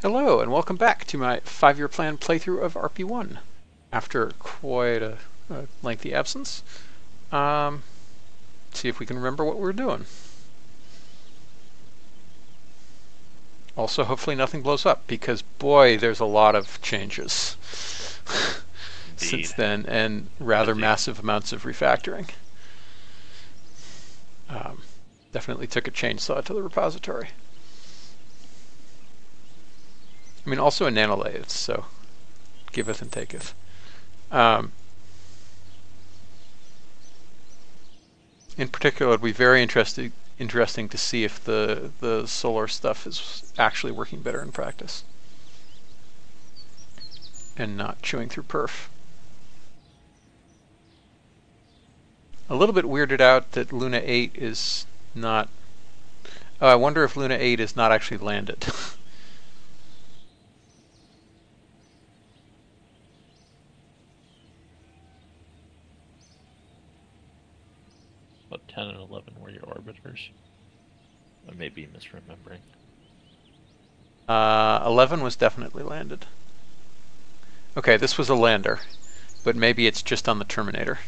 Hello and welcome back to my 5-year plan playthrough of RP-1. After quite a lengthy absence, see if we can remember what we're doing. Also, hopefully nothing blows up, because boy, there's a lot of changes since then, and rather massive amounts of refactoring. Definitely took a chainsaw to the repository. I mean, also a nanolathe, so giveth and taketh. In particular, it'd be very interesting to see if the solar stuff is actually working better in practice and not chewing through perf. A little bit weirded out that Luna 8 is not... Oh, I wonder if Luna 8 is not actually landed. What, 10 and 11 were your orbiters? I may be misremembering. 11 was definitely landed. Okay, this was a lander, but maybe it's just on the Terminator.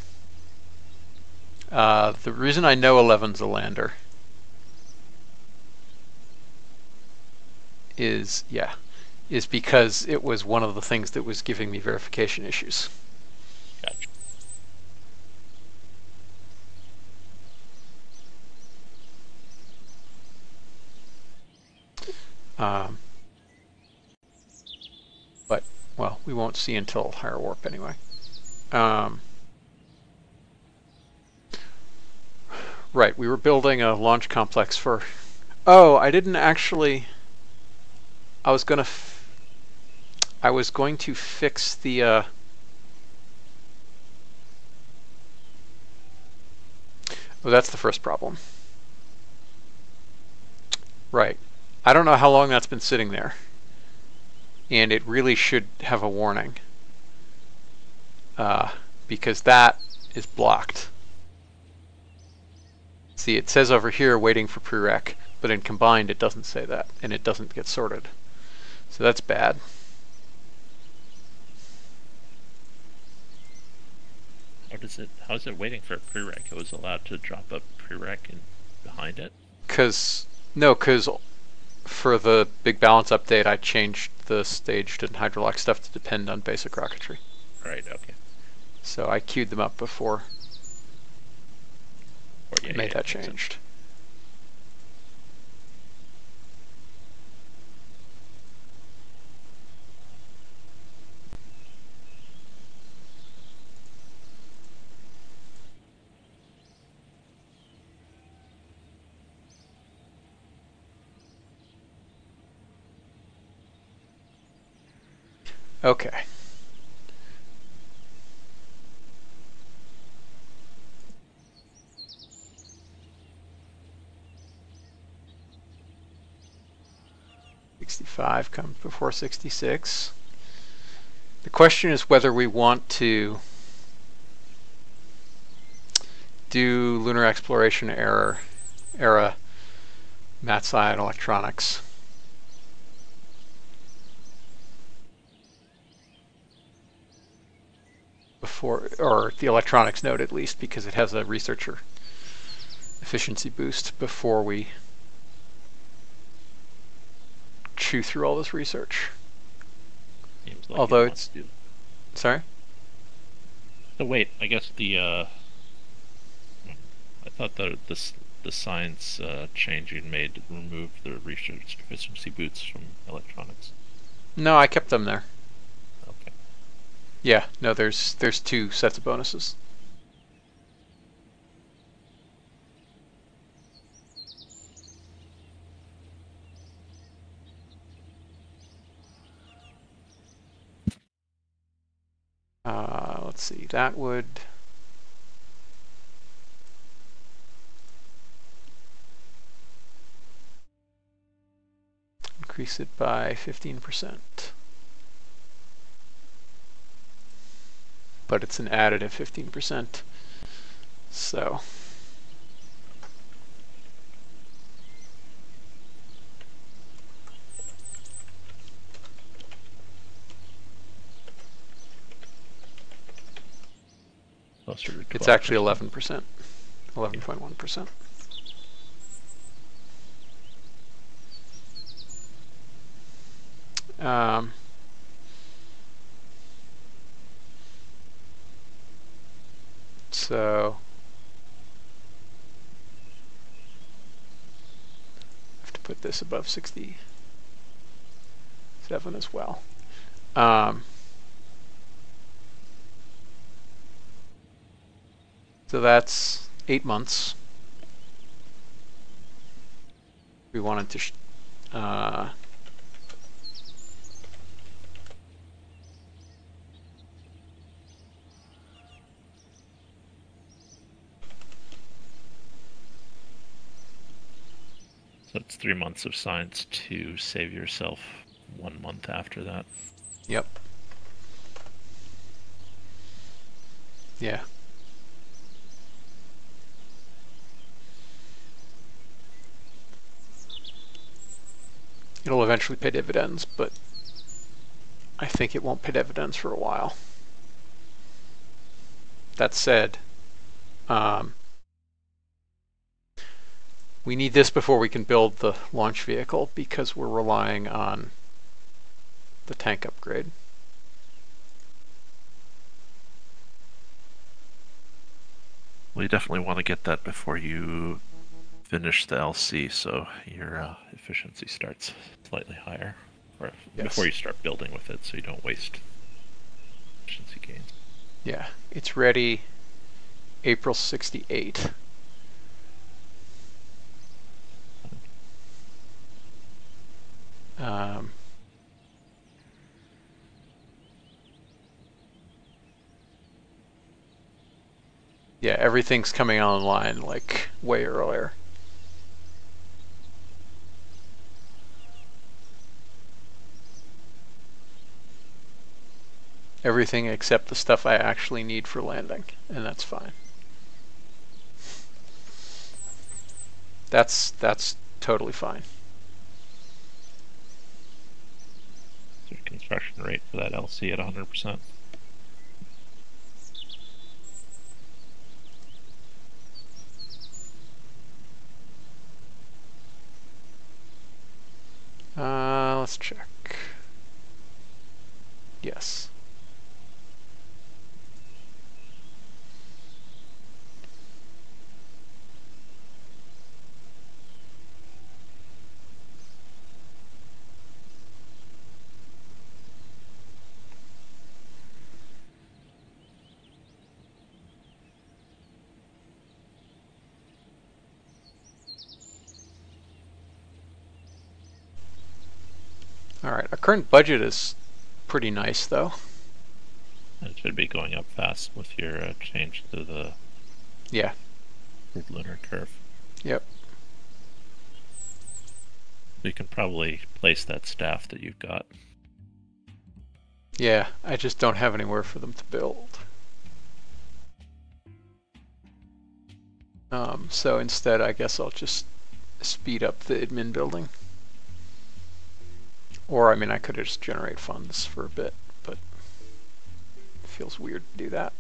The reason I know 11's a lander is because it was one of the things that was giving me verification issues. Gotcha. But, well, we won't see until higher warp anyway. Right, we were building a launch complex for... Oh, I didn't actually... I was going to fix the... Oh, that's the first problem. Right. I don't know how long that's been sitting there. And it really should have a warning. Because that is blocked. See, it says over here, waiting for prereq, but in combined it doesn't say that, and it doesn't get sorted. So that's bad. How is it waiting for a prereq? It was allowed to drop a prereq in behind it? Because for the big balance update, I changed the staged and hydrolock stuff to depend on basic rocketry. Right, okay. So I queued them up before I made that changed. Okay. '65 comes before 66. The question is whether we want to do lunar exploration era MATSI and electronics. Before, or the electronics node at least, because it has a researcher efficiency boost before we chew through all this research. Like although it's... Sorry? So wait, I guess I thought that the science changing remove the research efficiency boosts from electronics. No, I kept them there. Okay. Yeah, no, there's 2 sets of bonuses. Let's see, that would... increase it by 15%. But it's an additive 15%. So... closer to 12%. It's actually 11%, 11.1%. So I have to put this above 67 as well. So that's 8 months. We wanted to So it's 3 months of science to save yourself 1 month after that. Yep. Yeah. It'll eventually pay dividends, but I think it won't pay dividends for a while. That said, we need this before we can build the launch vehicle because we're relying on the tank upgrade. Well, you definitely want to get that before you finish the LC, so your efficiency starts slightly higher, or Yes. before you start building with it, so you don't waste efficiency gains. Yeah, it's ready April 68. Yeah, everything's coming online like way earlier. Everything except the stuff I actually need for landing, and that's fine. That's totally fine. So your construction rate for that LC at 100%. Let's check. Yes. All right, our current budget is pretty nice, though. It should be going up fast with your change to the lunar curve. Yep. You can probably place that staff that you've got. Yeah, I just don't have anywhere for them to build. So instead, I guess I'll just speed up the admin building. Or, I mean, I could just generate funds for a bit, but it feels weird to do that.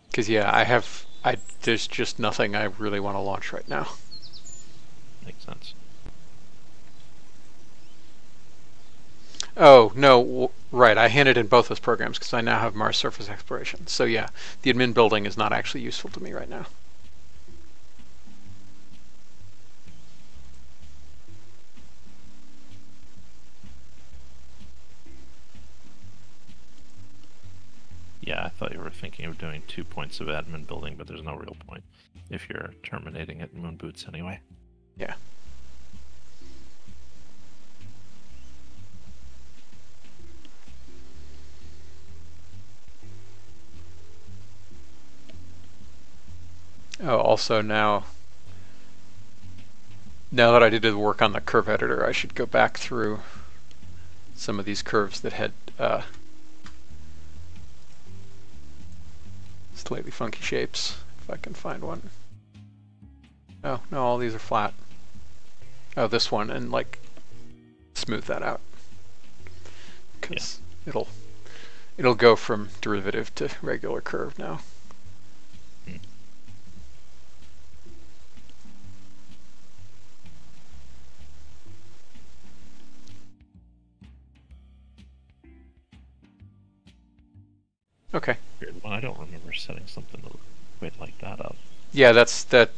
Because, yeah, there's just nothing I really want to launch right now. Makes sense. Oh, no, right, I handed in both those programs because I now have Mars surface exploration. So yeah, the admin building is not actually useful to me right now. Yeah, I thought you were thinking of doing 2 points of admin building, but there's no real point if you're terminating at moon boots anyway. Yeah. Oh, also now that I did the work on the curve editor, I should go back through some of these curves that had slightly funky shapes, if I can find one. Oh, no, all these are flat. Oh, this one, and like smooth that out, because it'll go from derivative to regular curve now. Hmm. Okay. Weird one. I don't remember setting something quite like that up. Yeah, that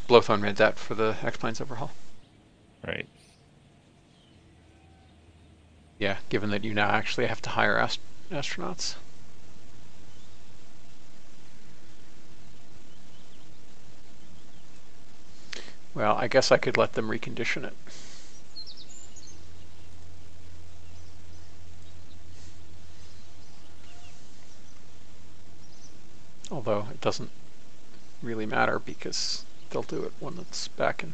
Blowthorn made that for the X-Planes overhaul. Right. Yeah, given that you now actually have to hire astronauts. Well, I guess I could let them recondition it. Although it doesn't really matter because they'll do it when it's back in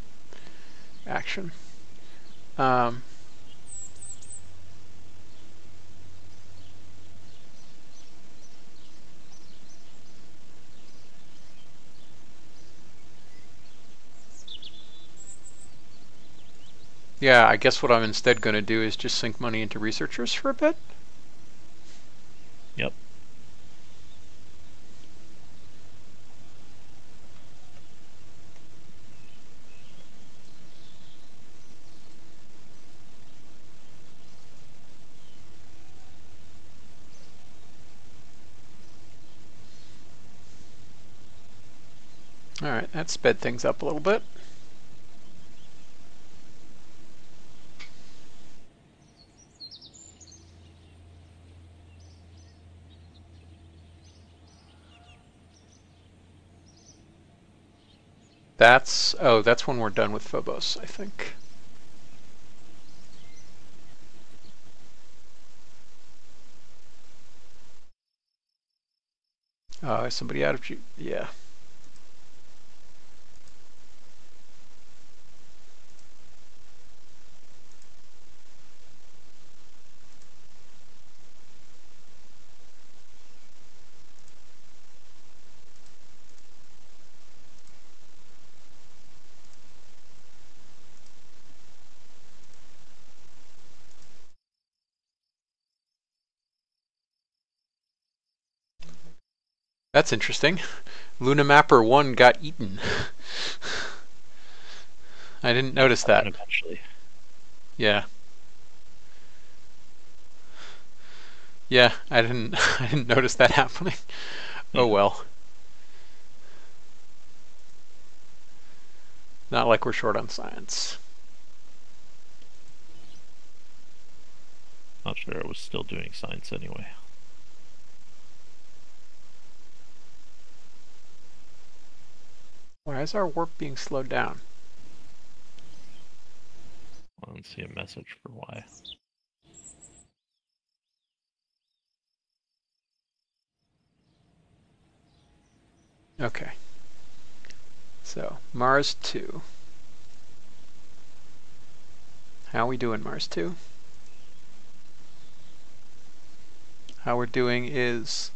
action. Yeah, I guess what I'm instead going to do is just sink money into researchers for a bit. Yep. Alright, that sped things up a little bit. That's when we're done with Phobos, I think. Is somebody out of yeah. That's interesting. Lunamapper 1 got eaten. I didn't notice that. Eventually. Yeah. Yeah, I didn't I didn't notice that happening. Oh well. Not like we're short on science. Not sure I was still doing science anyway. Why is our warp being slowed down? I don't see a message for why. Okay. So, Mars 2. How we doing, Mars 2? How we're doing is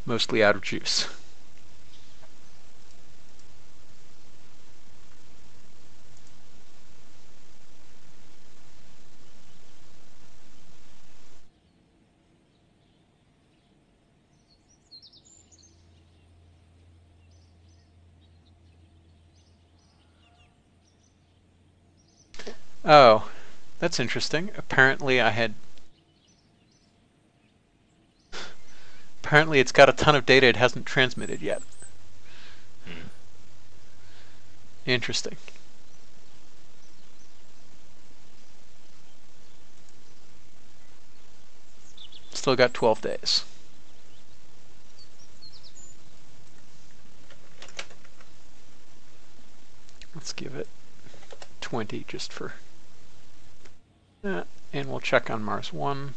mostly out of juice. Oh, that's interesting. Apparently it's got a ton of data it hasn't transmitted yet. Interesting. Still got 12 days. Let's give it 20 just for that. And we'll check on Mars 1.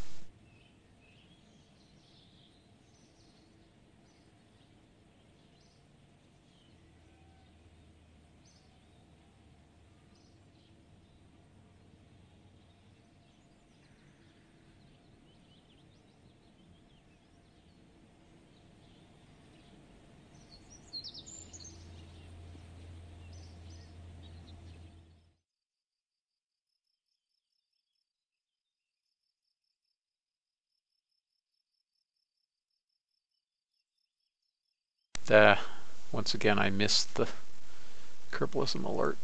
Once again, I missed the Kerbalism alert.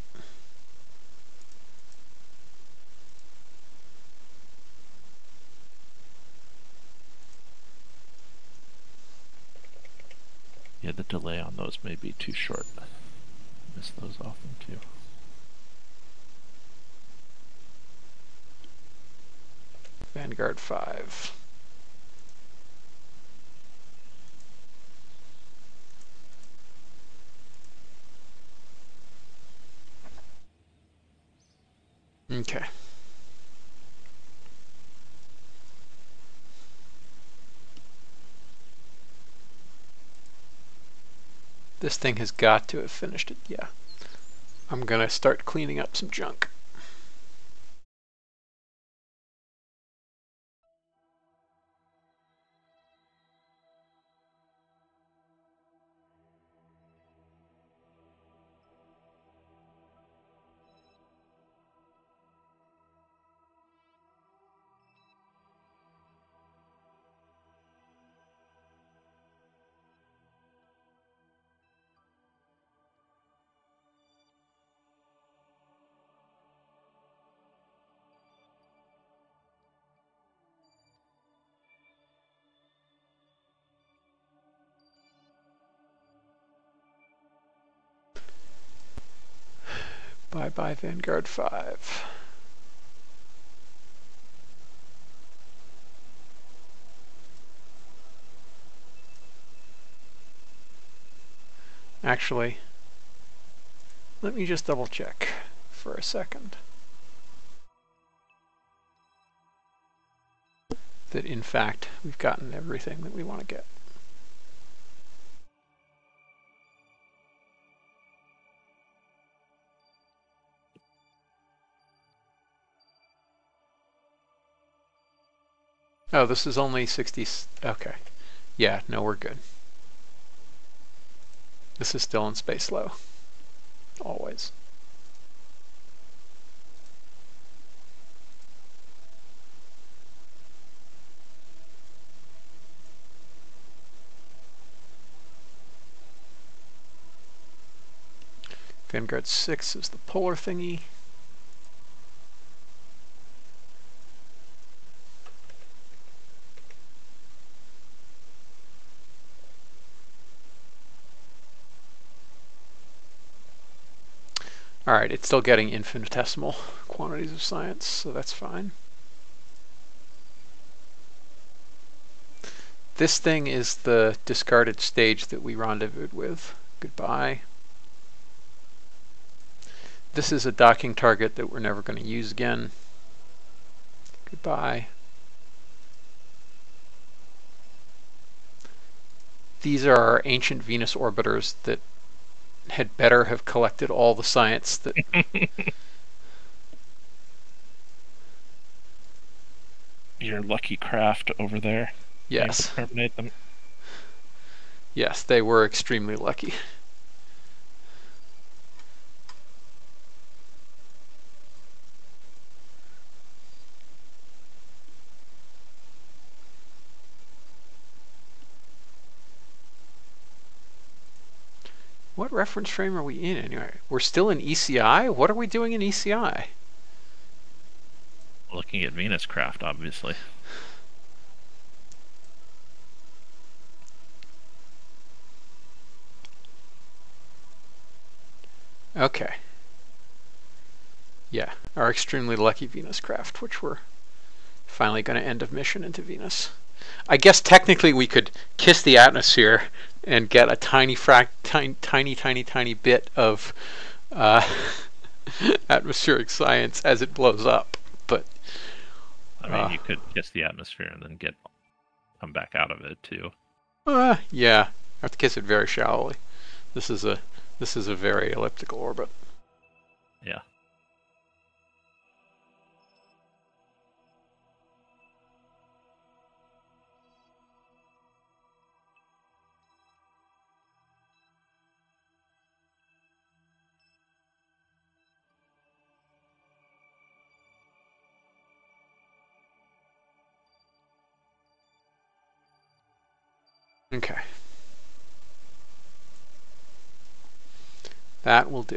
Yeah, the delay on those may be too short. I miss those often too. Vanguard 5. Okay. This thing has got to have finished it, yeah. I'm gonna start cleaning up some junk. Bye-bye, Vanguard 5. Actually, let me just double check for a second that in fact we've gotten everything that we want to get. Oh, this is only 60. Okay. Yeah, no, we're good. This is still in space low. Always. Vanguard 6 is the polar thingy. Alright, it's still getting infinitesimal quantities of science, so that's fine. This thing is the discarded stage that we rendezvoused with. Goodbye. This is a docking target that we're never going to use again. Goodbye. These are our ancient Venus orbiters that had better have collected all the science that... Your lucky craft over there. Yes. Terminate them. Yes, they were extremely lucky. What reference frame are we in anyway? We're still in ECI? What are we doing in ECI? Looking at Venus craft, obviously. Okay. Yeah, our extremely lucky Venus craft, which we're finally going to end of mission into Venus. I guess technically we could kiss the atmosphere and get a tiny bit of atmospheric science as it blows up. But I mean, you could kiss the atmosphere and then come back out of it too. Yeah, I have to kiss it very shallowly. This is a very elliptical orbit. Yeah. Okay. That will do.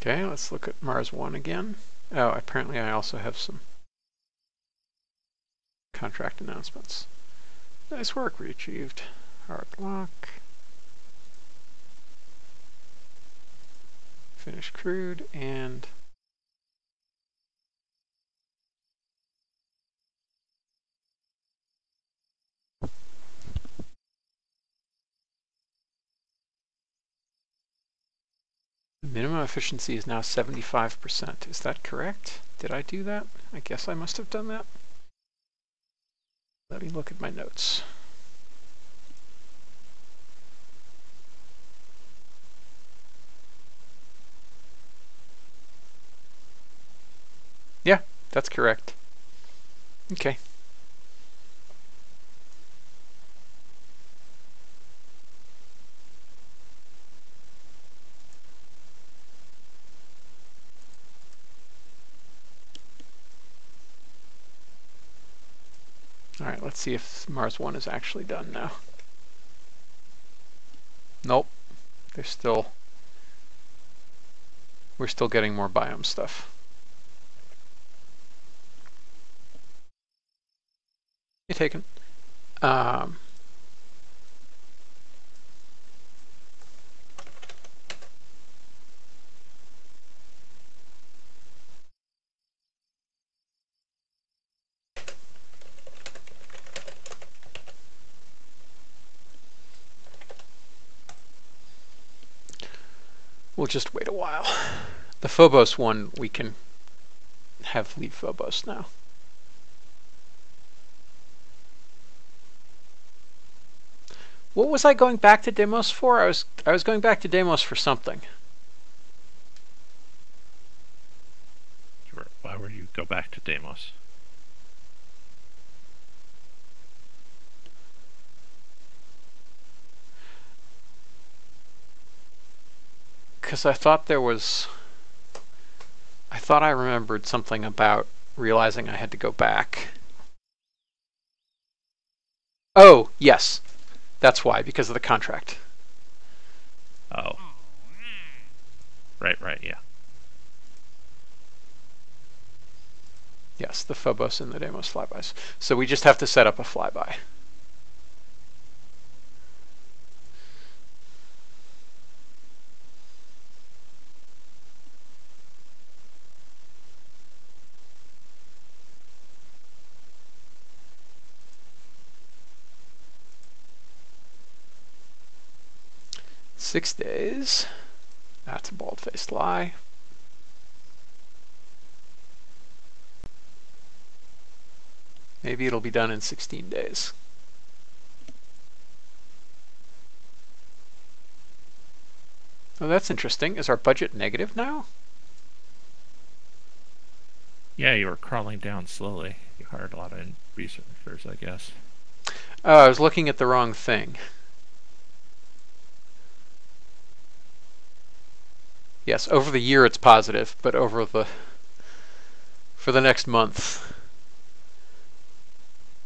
Okay, let's look at Mars 1 again. Oh, apparently I also have some contract announcements. Nice work, we achieved hard lock. Finish crude and minimum efficiency is now 75%. Is that correct? Did I do that? I guess I must have done that. Let me look at my notes. Yeah, that's correct. Okay. All right, let's see if Mars 1 is actually done now. Nope. We're still getting more biome stuff. You taken. We'll just wait a while. The Phobos one, we can have leave Phobos now. What was I going back to Deimos for? I was going back to Deimos for something. Why would you go back to Deimos? Because I thought I remembered something about realizing I had to go back. Oh, yes. That's why, because of the contract. Oh. Right, yeah. Yes, the Phobos and the Deimos flybys. So we just have to set up a flyby. "6 days. That's a bald-faced lie. Maybe it'll be done in 16 days. Oh, that's interesting. Is our budget negative now? Yeah, you were crawling down slowly. You hired a lot of researchers, I guess. Oh, I was looking at the wrong thing. Yes, over the year it's positive, but for the next month.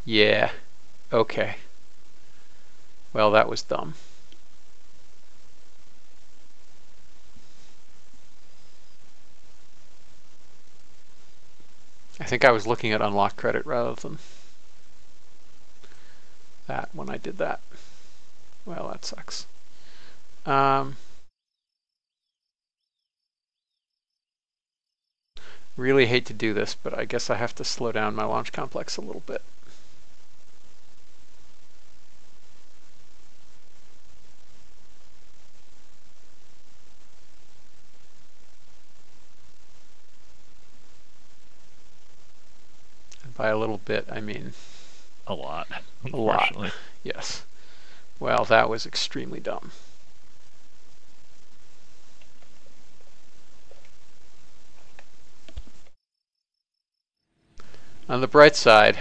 Yeah. Okay. Well, that was dumb. I think I was looking at unlock credit rather than that when I did that. Well, that sucks. Really hate to do this, but I guess I have to slow down my launch complex a little bit. And by a little bit, I mean A lot, a lot. unfortunately. Yes. Well, that was extremely dumb. On the bright side,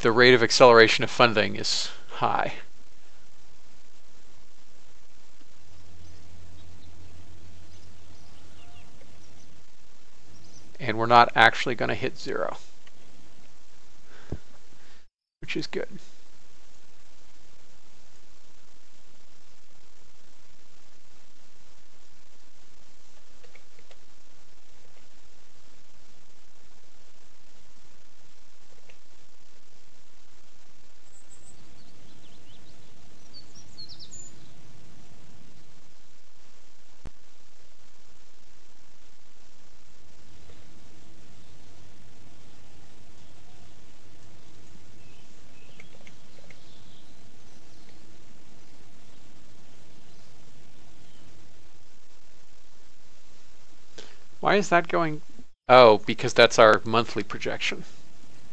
the rate of acceleration of funding is high. And we're not actually going to hit 0, which is good. Why is that going? Oh, because that's our monthly projection.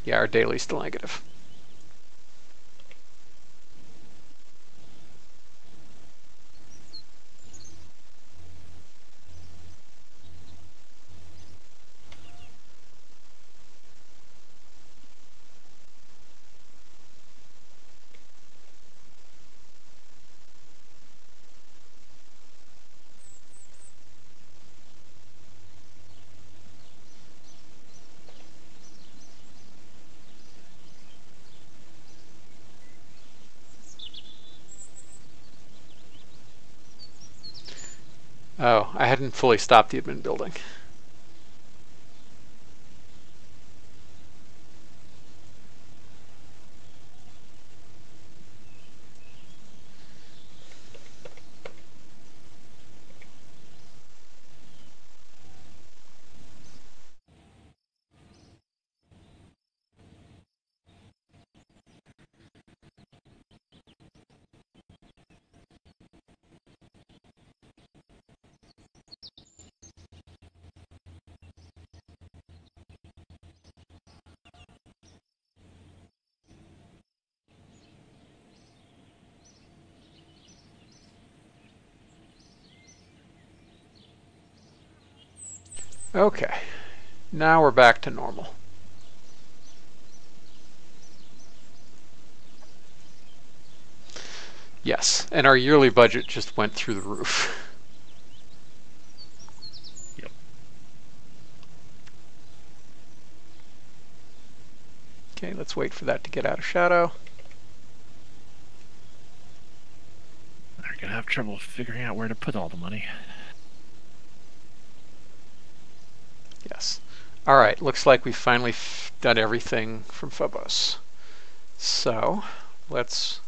Yeah, our daily's still negative. Oh, I hadn't fully stopped the admin building. Okay, now we're back to normal. Yes, and our yearly budget just went through the roof. Yep. Okay, let's wait for that to get out of shadow. They're gonna have trouble figuring out where to put all the money. Yes. All right, looks like we've finally done everything from Phobos. So let's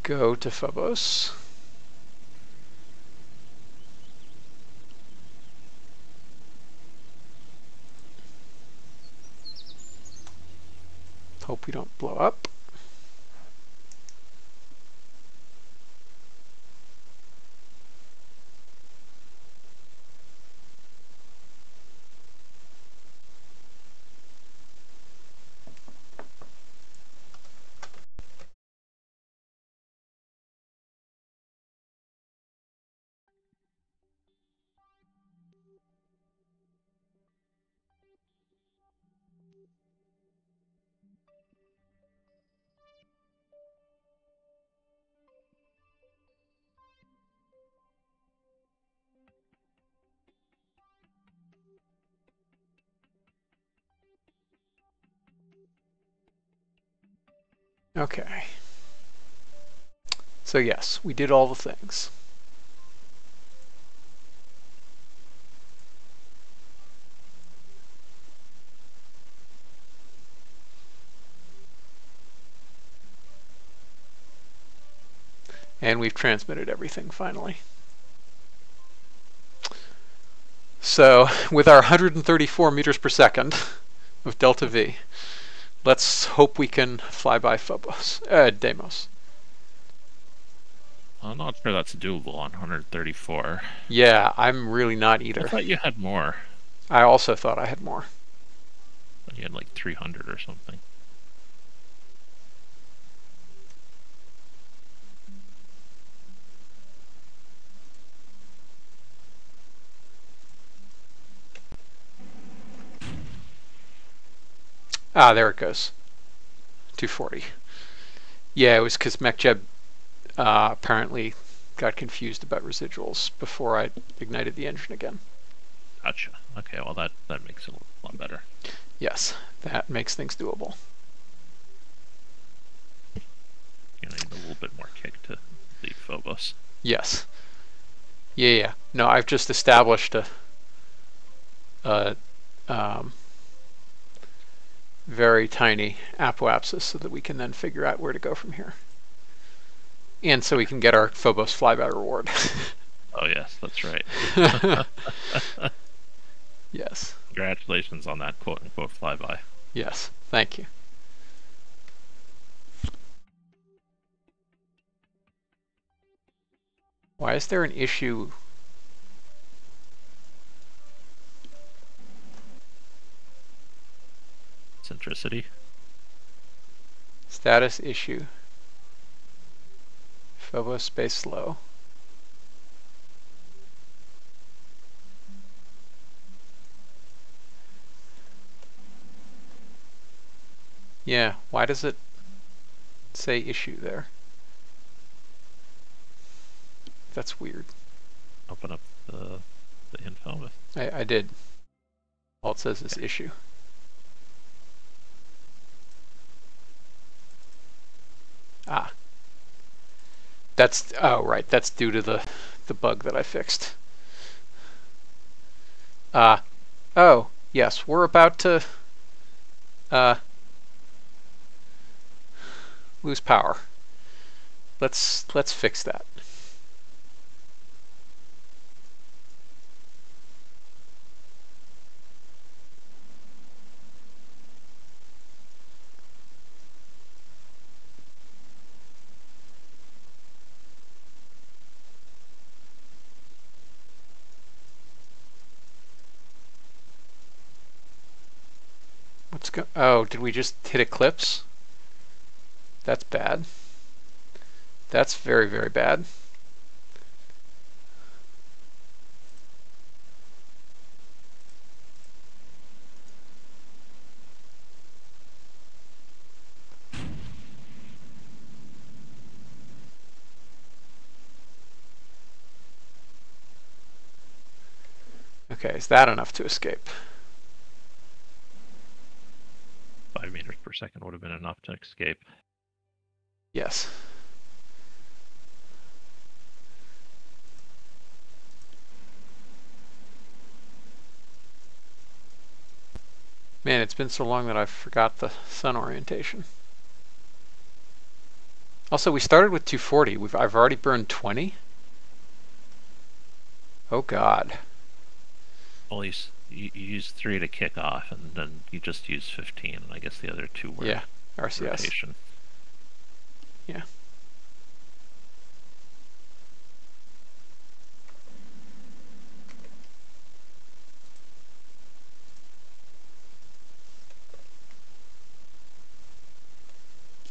go to Phobos. Hope we don't blow up. Okay. So yes, we did all the things. And we've transmitted everything finally. So with our 134 meters per second of delta V, let's hope we can fly by Phobos, Deimos. I'm not sure that's doable on 134. Yeah, I'm really not either. I thought you had more. I also thought I had more. I thought you had like 300 or something. Ah, there it goes. 240. Yeah, it was because MechJeb apparently got confused about residuals before I ignited the engine again. Gotcha. Okay, well that makes it a lot better. Yes, that makes things doable. You need a little bit more kick to leave Phobos. Yes. Yeah. No, I've just established a very tiny apoapsis so that we can then figure out where to go from here. And so we can get our Phobos flyby reward. Oh yes, that's right. Yes. Congratulations on that quote-unquote flyby. Yes, thank you. Why is there an issue? Centricity. Status issue. Phobos space slow. Yeah, why does it say issue there? That's weird. Open up the info. I did. All it says is issue. Ah. That's, oh right, that's due to the bug that I fixed. Oh, yes, we're about to lose power. Let's fix that. What's go? Oh, did we just hit eclipse? That's bad. That's very, very bad. Okay, is that enough to escape? 5 meters per second would have been enough to escape. Yes. Man, it's been so long that I forgot the sun orientation. Also, we started with 240. I've already burned 20. Oh God. Well, you use 3 to kick off, and then you just use 15, and I guess the other 2 were RCS. rotation. Yeah.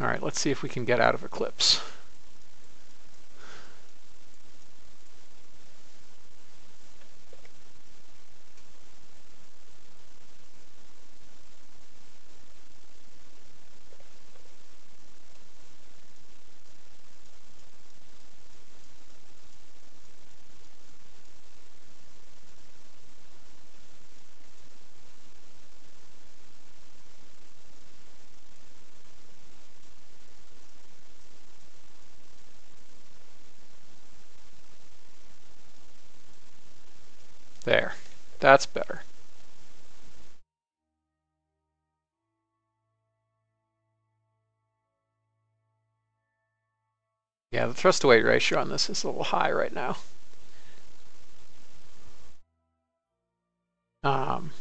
All right, let's see if we can get out of eclipse. There. That's better. Yeah, the thrust to weight ratio on this is a little high right now. Um,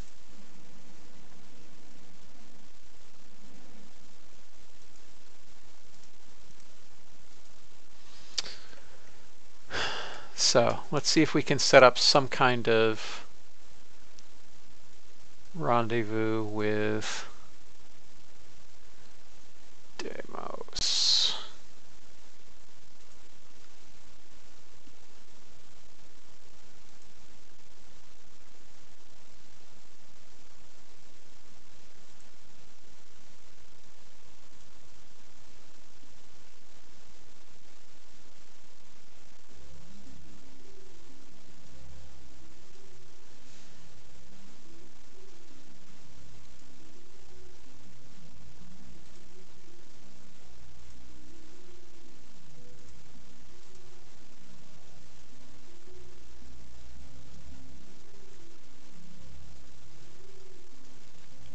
so let's see if we can set up some kind of rendezvous with Deimos.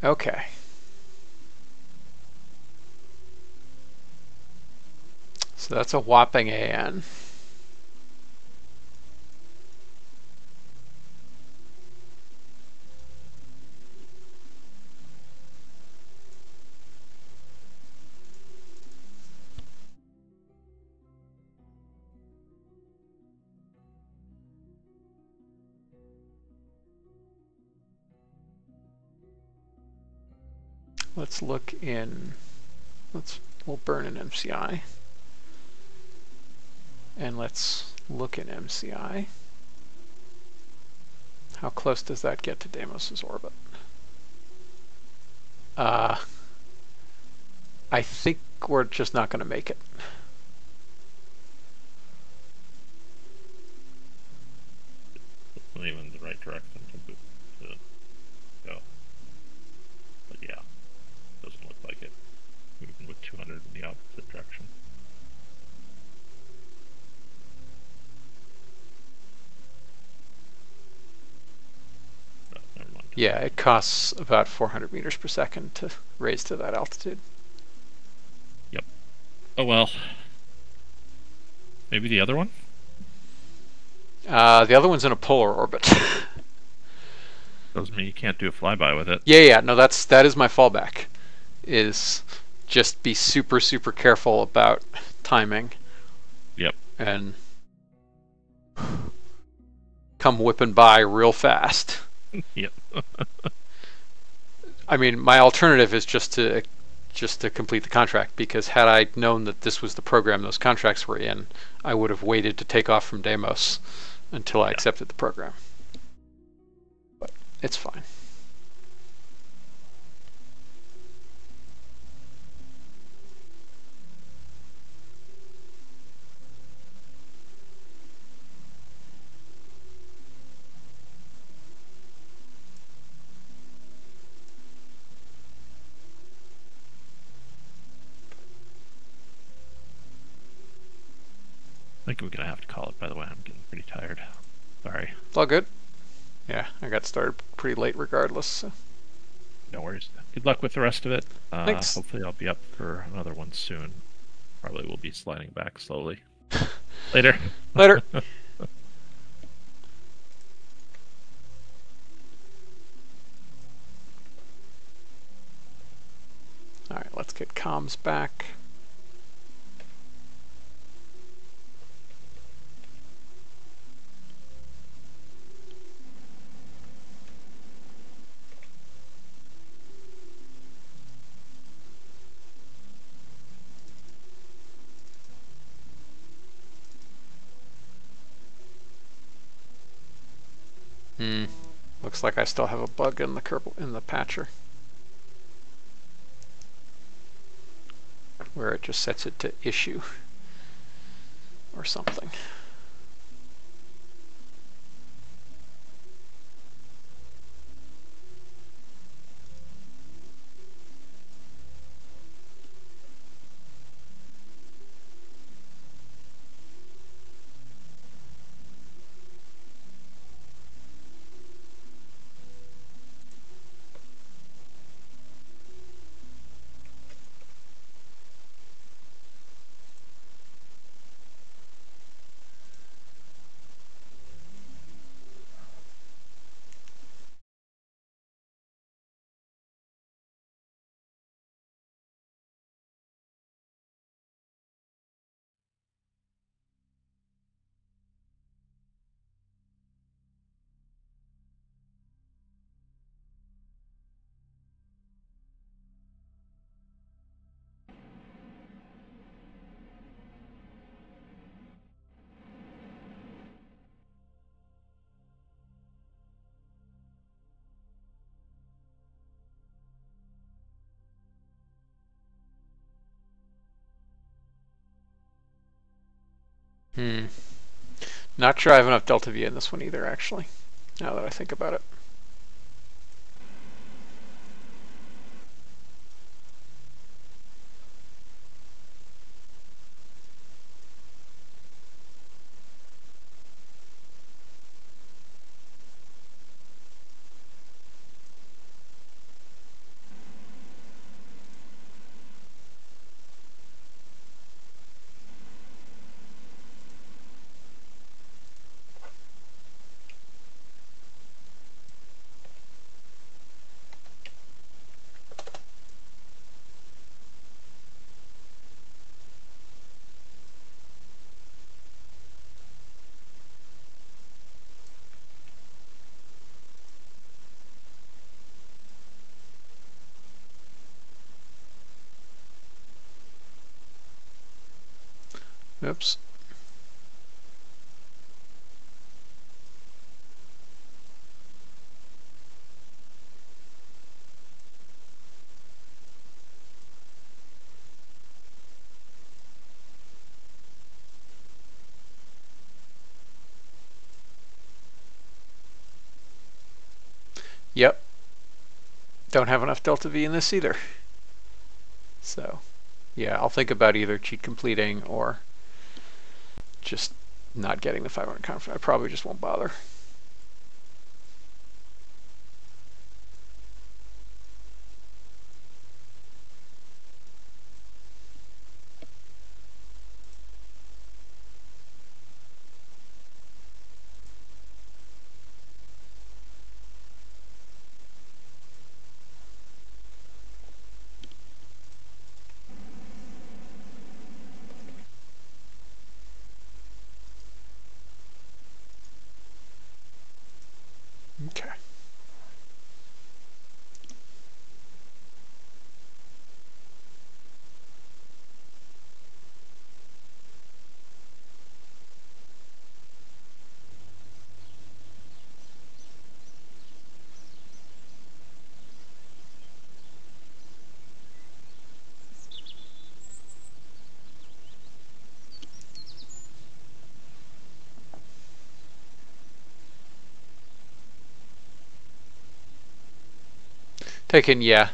Okay. So that's a whopping AN. Let's look in, we'll burn an MCI. And let's look in MCI. How close does that get to Deimos's orbit? I think we're just not going to make it. Not even the right direction to go. But yeah, doesn't look like it. Moving with 200 in the opposite direction. No, never mind. Yeah, it costs about 400 meters per second to raise to that altitude. Yep. Oh well. Maybe the other one? The other one's in a polar orbit. Doesn't mean you can't do a flyby with it. Yeah, no, that is my fallback. Is just be super, super careful about timing. Yep. And come whipping by real fast. Yep. I mean, my alternative is just to complete the contract, because had I known that this was the program those contracts were in, I would have waited to take off from Deimos until I accepted the program. But it's fine. I think we're gonna have to call it, by the way. I'm getting pretty tired. Sorry. It's all good. Yeah, I got started pretty late regardless. So. No worries. Good luck with the rest of it. Thanks. Hopefully I'll be up for another one soon. Probably will be sliding back slowly. Later. Later. All right, let's get comms back. Looks like I still have a bug in the patcher, where it just sets it to issue or something. Not sure I have enough delta V in this one either, actually, now that I think about it. Oops. Yep. Don't have enough delta V in this either. So, yeah, I'll think about either cheat completing or just not getting the 500 confidence. I probably just won't bother. Okay. Taken, yeah.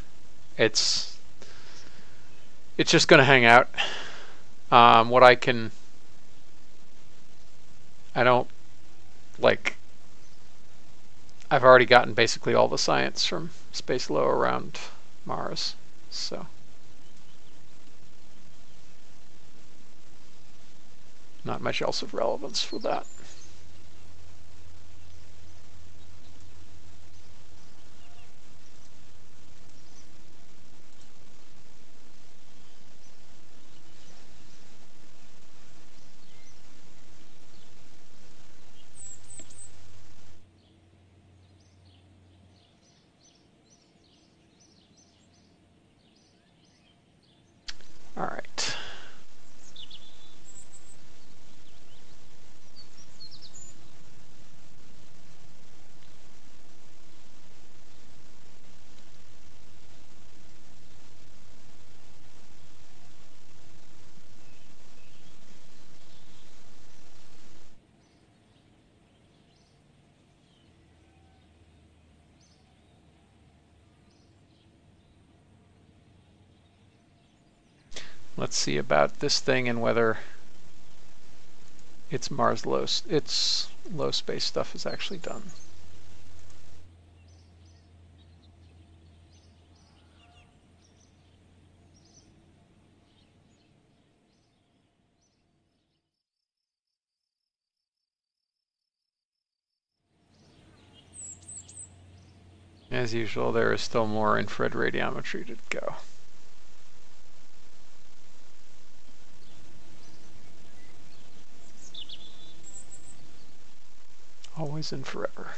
It's just going to hang out. What I don't like. I've already gotten basically all the science from space low around Mars, so not much else of relevance for that. All right. Let's see about this thing and whether its low space stuff is actually done. As usual, there is still more infrared radiometry to go. Always and forever.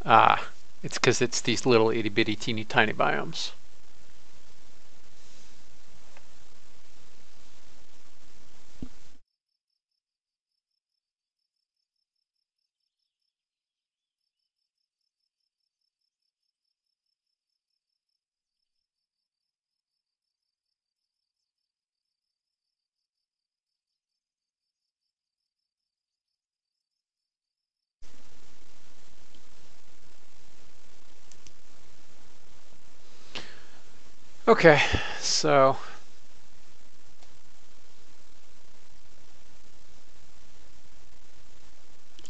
Ah, it's because it's these little itty bitty teeny tiny biomes. Okay, so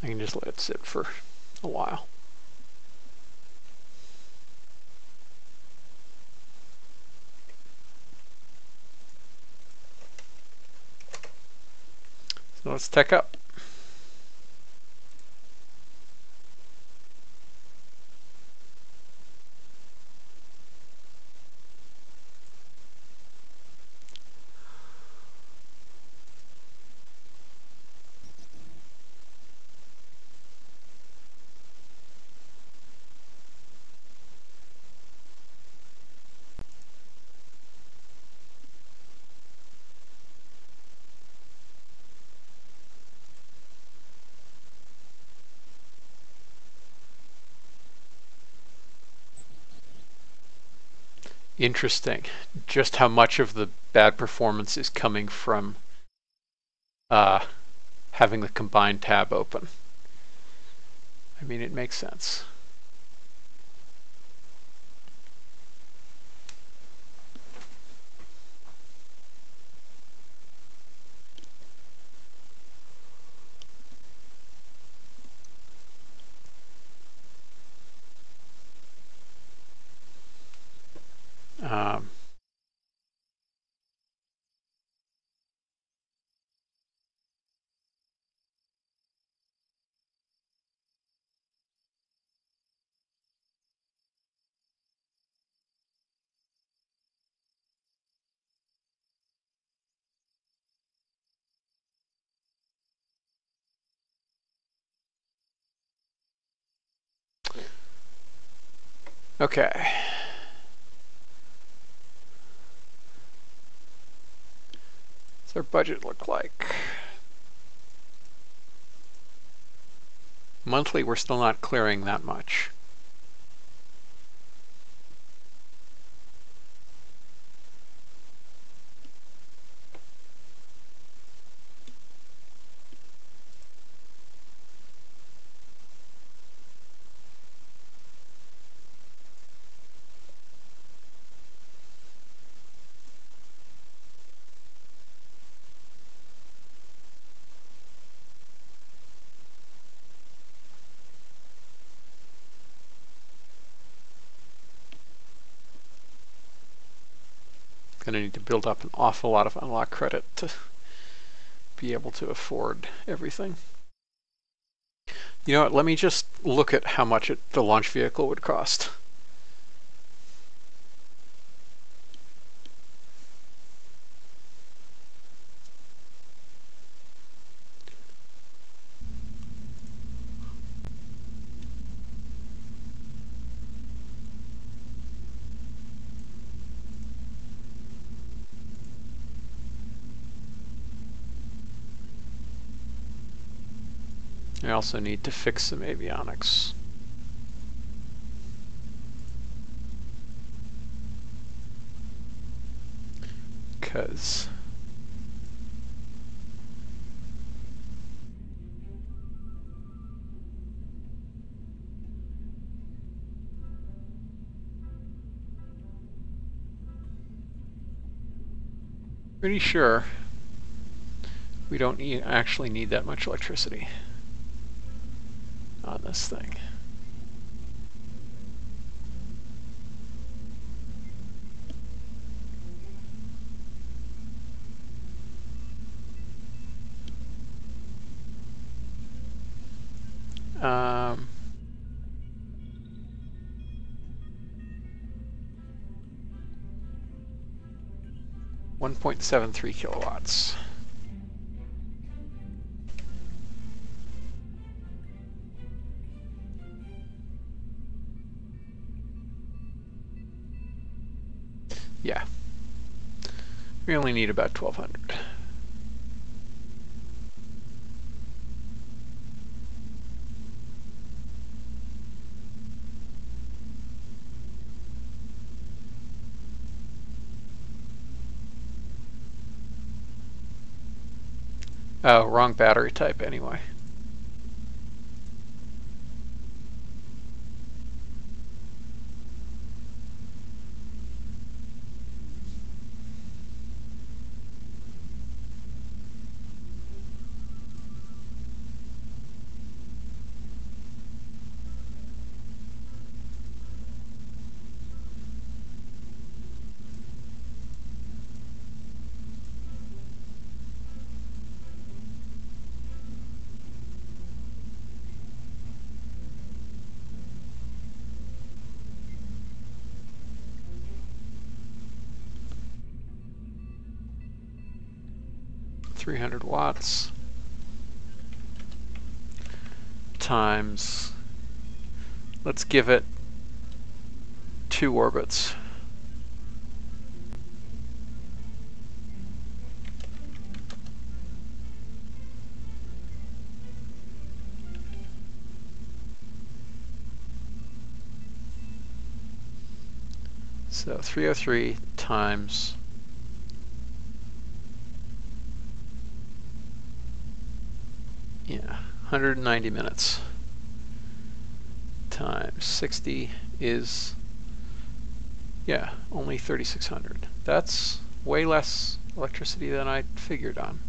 I can just let it sit for a while. So let's tech up. Interesting. Just how much of the bad performance is coming from having the combined tab open. I mean, it makes sense. Okay. What's our budget look like? Monthly, we're still not clearing that much. Going to need to build up an awful lot of unlock credit to be able to afford everything. You know what, let me just look at how much the launch vehicle would cost. I also need to fix some avionics. Because pretty sure we don't actually need that much electricity on this thing. Um, 1.73 kilowatts. We only need about 1200. Oh, wrong battery type anyway. $300 times, let's give it 2 orbits. So 303 times 190 minutes times 60 is, only 3,600. That's way less electricity than I figured on.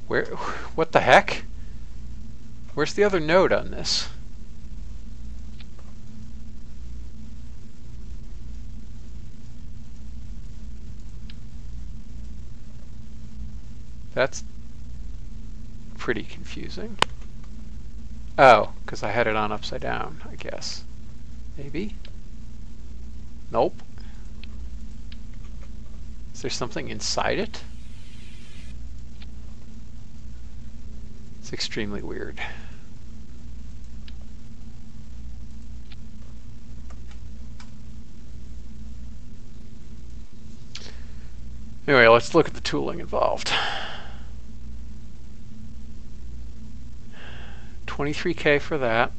Where, what the heck? Where's the other node on this? That's pretty confusing. Oh, because I had it on upside down, I guess. Maybe? Nope. Is there something inside it? It's extremely weird. Anyway, let's look at the tooling involved. 23K for that.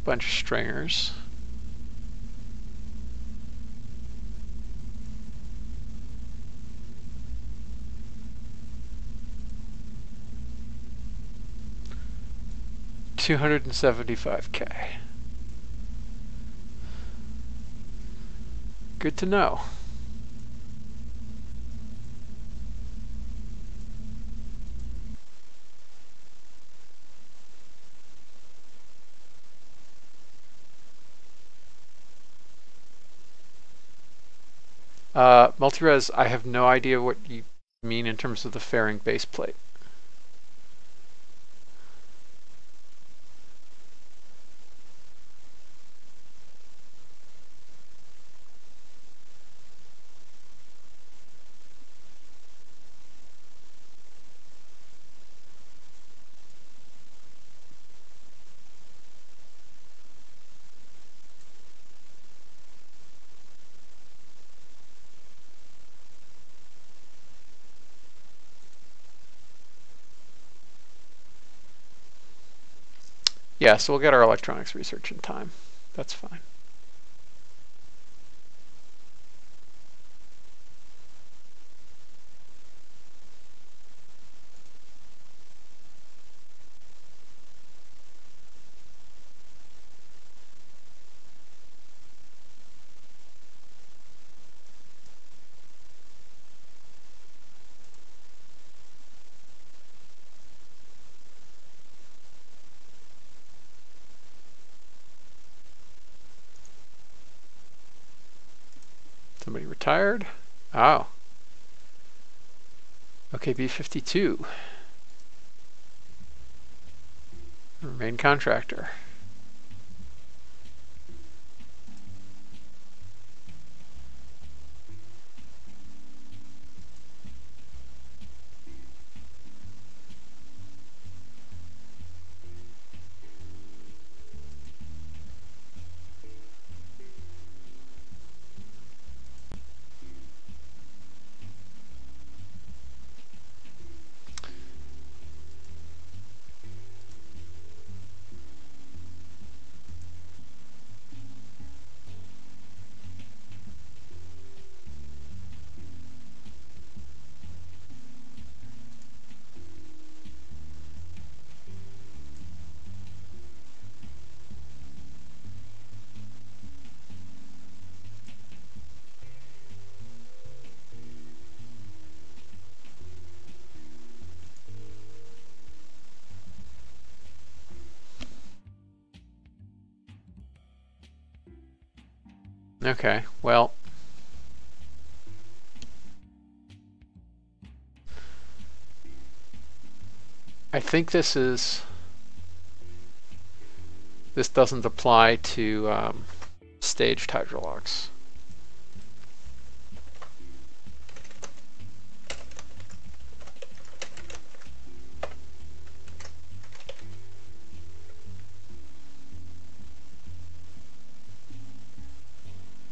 Bunch of stringers. $275K. Good to know. Multi-res, I have no idea what you mean in terms of the fairing base plate? Yeah, so we'll get our electronics research in time. That's fine. Somebody retired? Oh. Okay, B-52. Remain contractor. Okay, well, I think this doesn't apply to staged hydrologs.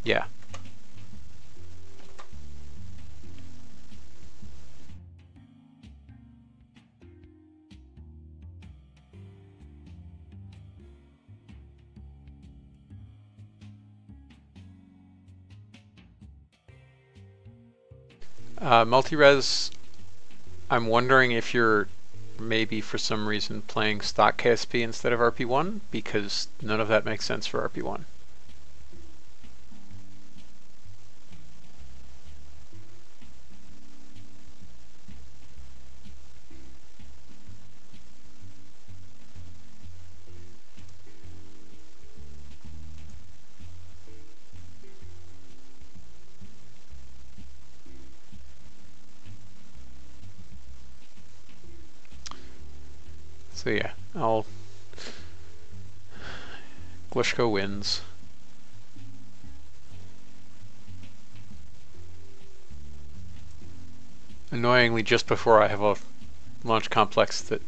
Yeah. Multi-res, I'm wondering if you're maybe for some reason playing stock KSP instead of RP-1, because none of that makes sense for RP-1. So yeah, Glushko wins. Annoyingly, just before I have a launch complex that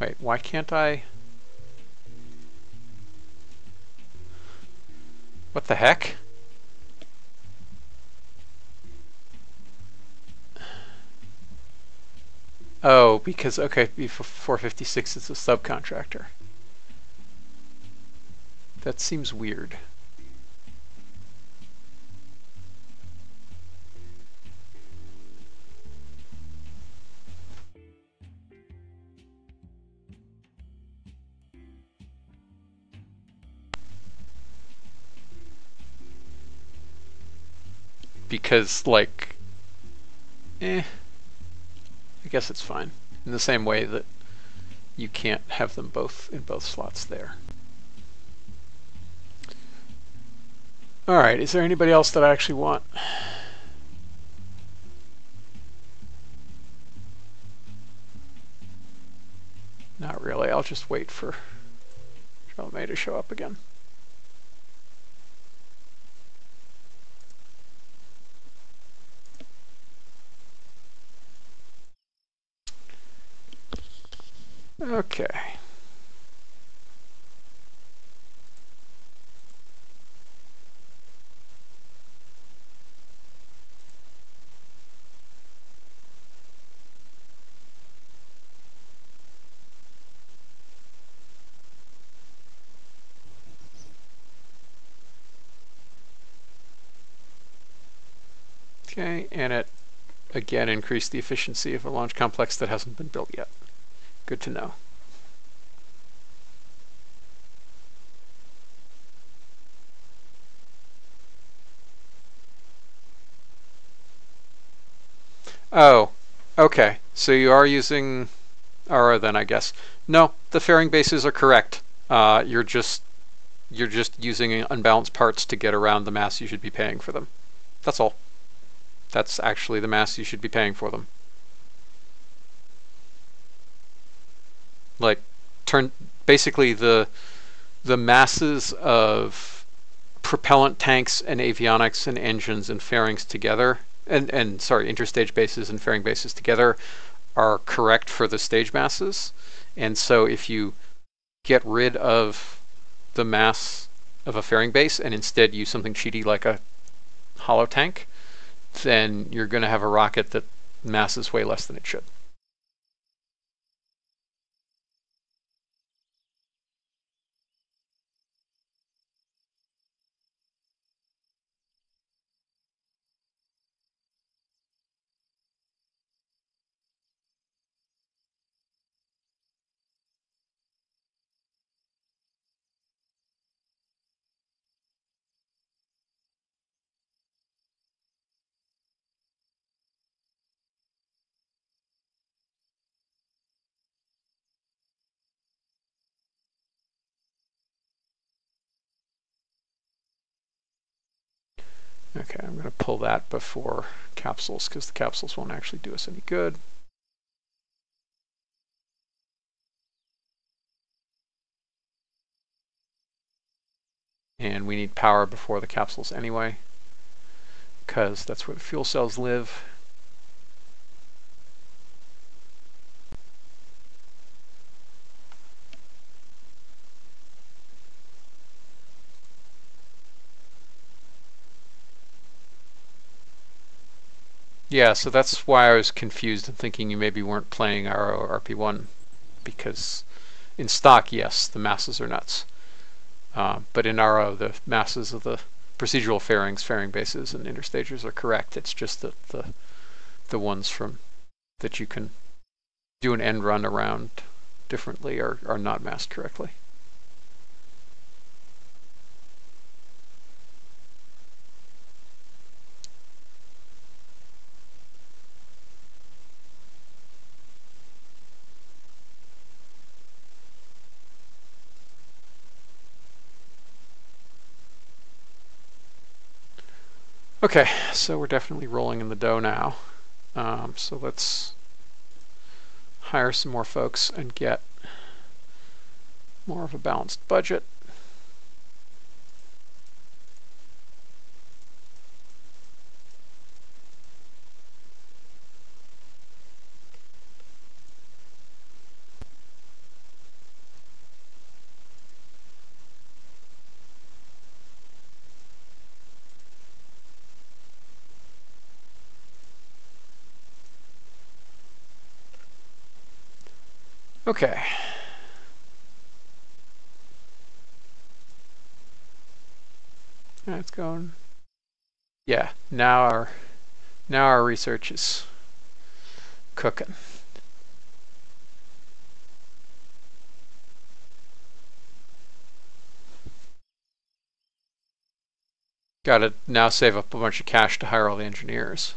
wait, why can't I? What the heck? Oh, because, okay, B456 is a subcontractor. That seems weird. Because, like, I guess it's fine. In the same way that you can't have them both in both slots there. All right, is there anybody else that I actually want? Not really. I'll just wait for May to show up again. Okay. Okay, and it again increased the efficiency of a launch complex that hasn't been built yet. Good to know. Oh, okay. So you are using RO then, I guess. No, the fairing bases are correct. You're just using unbalanced parts to get around the mass you should be paying for them. That's all. That's actually the mass you should be paying for them. Like, basically the masses of propellant tanks and avionics and engines and fairings together, and sorry, interstage bases and fairing bases together are correct for the stage masses. And so if you get rid of the mass of a fairing base and instead use something cheaty like a hollow tank, then you're going to have a rocket that masses way less than it should. Okay, I'm going to pull that before capsules because the capsules won't actually do us any good. And we need power before the capsules anyway, because that's where the fuel cells live. Yeah, so that's why I was confused and thinking you maybe weren't playing RO or RP-1, because in stock, yes, the masses are nuts. But in RO, the masses of the procedural fairings, fairing bases, and interstagers are correct. It's just that the ones that you can do an end run around differently are not masked correctly. Okay, so we're definitely rolling in the dough now. So let's hire some more folks and get more of a balanced budget. Okay. It's going. Yeah, now our research is cooking. Got to now save up a bunch of cash to hire all the engineers.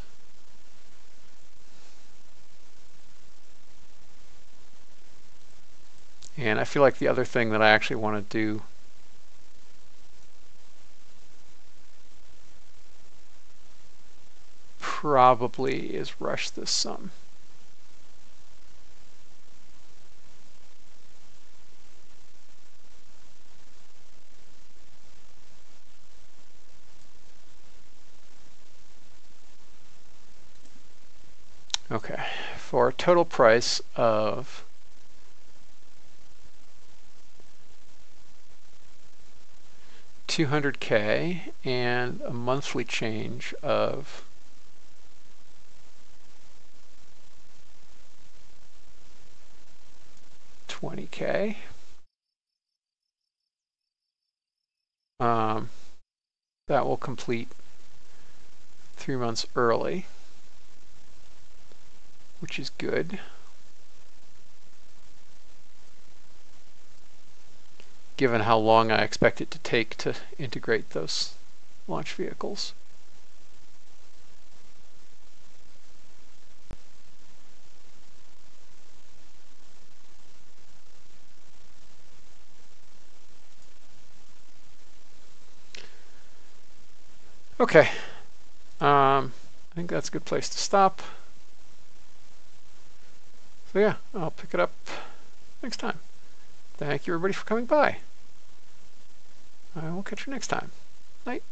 And I feel like the other thing that I actually want to do probably is rush this some. Okay, for a total price of $200K and a monthly change of $20K. That will complete 3 months early, which is good. Given how long I expect it to take to integrate those launch vehicles. Okay, I think that's a good place to stop. So yeah, I'll pick it up next time. Thank you everybody for coming by. I will catch you next time. Night.